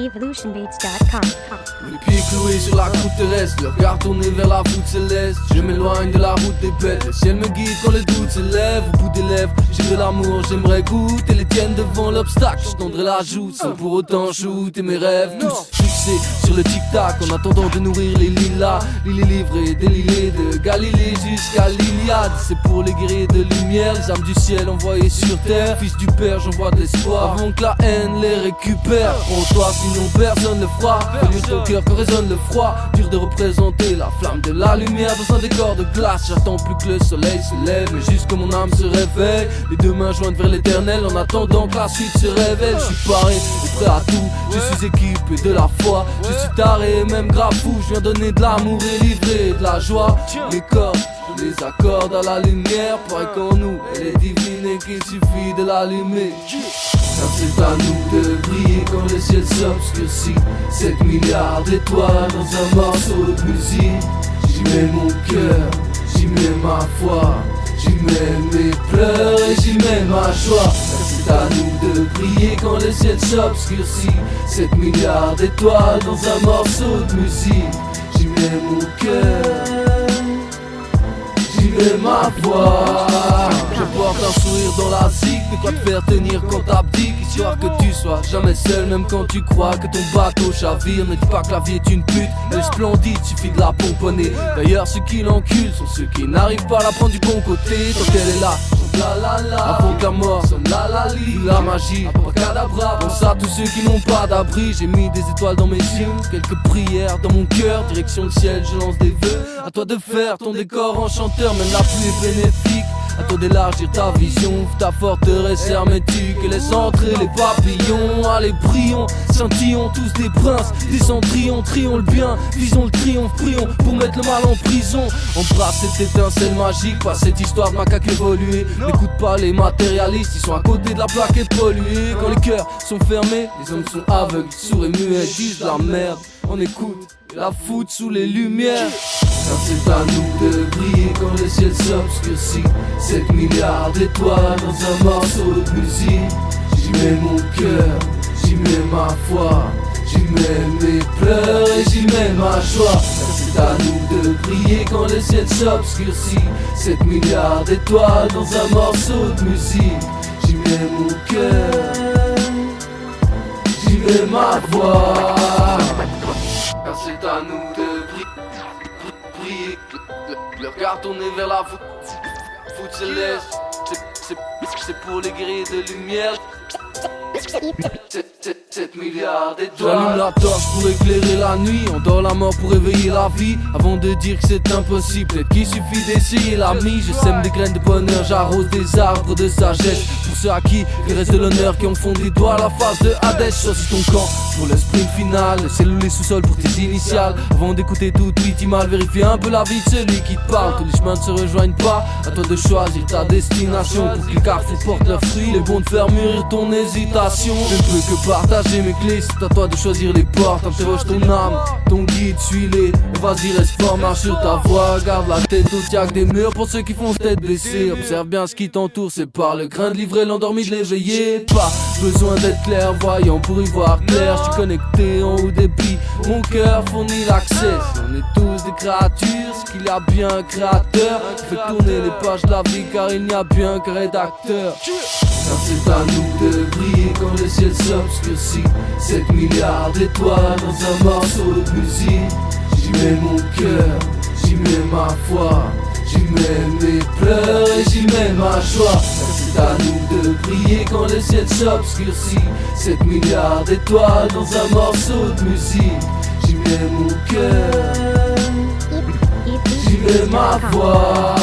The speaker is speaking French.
evolutionbeats.com. Les pieds cloués sur la croûte terrestre, le regard tourné vers la voûte céleste. Je m'éloigne de la route des bêtes, le ciel me guide quand les doutes s'élèvent. Au bout des lèvres, j'ai de l'amour, j'aimerais goûter les tiennes devant l'obstacle. Je tendrai la joute sans pour autant shooter mes rêves. Tous fixés sur le tic-tac en attendant de nourrir les lilas. Lilés livrés, des lilés de Galilée jusqu'à l'Iliade. C'est pour les guerriers de lumière, les âmes du ciel envoyées sur terre. Fils du père, j'envoie de l'espoir avant que la haine les récupère. Prends-toi sinon personne ne fera. Fais-lui ton cœur que résonne le froid. Dur de représenter la flamme de la lumière dans un décor de glace. J'attends plus que le soleil se lève, mais juste que mon âme se réveille. Les deux mains jointes vers l'éternel en attendant que la suite se révèle. Je suis paré et prêt à tout, je suis équipé de la foi. Je suis taré, même grave fou, je viens donner de l'amour et livrer de la joie. Mes cordes, je les accorde à la lumière. Pareil qu'en nous, elle est divine et qu'il suffit de l'allumer. C'est à nous de briller quand le ciel s'obscurcit. 7 milliards d'étoiles dans un morceau de musique. J'y mets mon cœur, j'y mets ma foi, j'y mets mes pleurs et j'y mets ma joie. C'est à nous de briller quand le ciel s'obscurcit. 7 milliards d'étoiles dans un morceau de musique. J'y mets mon cœur, j'y mets ma voix. Je porte un sourire dans la zig, de quoi te faire tenir quand t'abdiques. Histoire que tu sois jamais seul, même quand tu crois que ton bateau chavire. Ne dis pas que la vie est une pute, elle est splendide, suffit de la pomponner. D'ailleurs ceux qui l'enculent sont ceux qui n'arrivent pas à la prendre du bon côté. Tant qu'elle est là, la la la, avant que la mort sonne la la li. La magie, abracadabra, pense à tous ceux qui n'ont pas d'abri. J'ai mis des étoiles dans mes yeux, quelques prières dans mon cœur. Direction le ciel, je lance des vœux. À toi de faire ton décor enchanteur, même la pluie est bénéfique. À toi d'élargir ta vision, ta forteresse hermétique et laisse entrer les papillons. Allez prions, scintillons tous des princes, des cendrillons, trions le bien, visons le triomphe, prions pour mettre le mal en prison. Embrasse cette étincelle magique, pas cette histoire de macaque évolué. N'écoute pas les matérialistes, ils sont à côté de la plaque et polluée. Quand les cœurs sont fermés, les hommes sont aveugles, sourds et muets, disent de la merde. On écoute et la foutre sous les lumières. C'est à nous de briller quand le ciel s'obscurcit. 7 milliards d'étoiles dans un morceau de musique. J'y mets mon cœur, j'y mets ma foi, j'y mets mes pleurs et j'y mets ma joie. C'est à nous de briller quand le ciel s'obscurcit. 7 milliards d'étoiles dans un morceau de musique. J'y mets mon cœur, j'y mets ma voix. Car c'est à nous de briller, le regard tourné vers la voûte céleste. C'est pour les guerriers de lumière. 7 milliards d'étoiles. J'allume la torche pour éclairer la nuit. On dort la mort pour éveiller la vie. Avant de dire que c'est impossible, peut-être qu'il suffit d'essayer l'ami. Je sème des graines de bonheur, j'arrose des arbres de sagesse. Pour ceux à qui il reste de l'honneur, qui ont fondé des doigts à la face de Hadès. Choisis ton camp pour le sprint final. Le ciel ou les sous-sols pour tes initiales. Avant d'écouter tout tweet mal, vérifie un peu la vie de celui qui te parle. Tous les chemins ne se rejoignent pas. À toi de choisir ta destination. Pour que les carrefours portent leurs fruits, les bons de faire mûrir ton hésitation. Je ne peux que partager mes clés, c'est à toi de choisir les portes. Interroge ton âme, ton guide, suis-les. Et vas-y, reste fort, marche sur ta voie. Garde la tête haute, y'a que des murs pour ceux qui font tête baissée. Observe bien ce qui t'entoure, c'est par le grain de livrer l'endormi de l'éveiller. Pas besoin d'être clairvoyant pour y voir clair. Je suis connecté en haut débit, mon cœur fournit l'accès. On est tous des créatures, ce qu'il y a bien un créateur qui fait tourner les pages de la vie, car il n'y a bien qu'un rédacteur. C'est à nous de briller quand le ciel s'obscurcit. 7 milliards d'étoiles dans un morceau de musique. J'y mets mon cœur, j'y mets ma foi, j'y mets mes pleurs et j'y mets ma joie. C'est à nous de briller quand le ciel s'obscurcit. 7 milliards d'étoiles dans un morceau de musique. J'y mets mon cœur, j'y mets ma voix.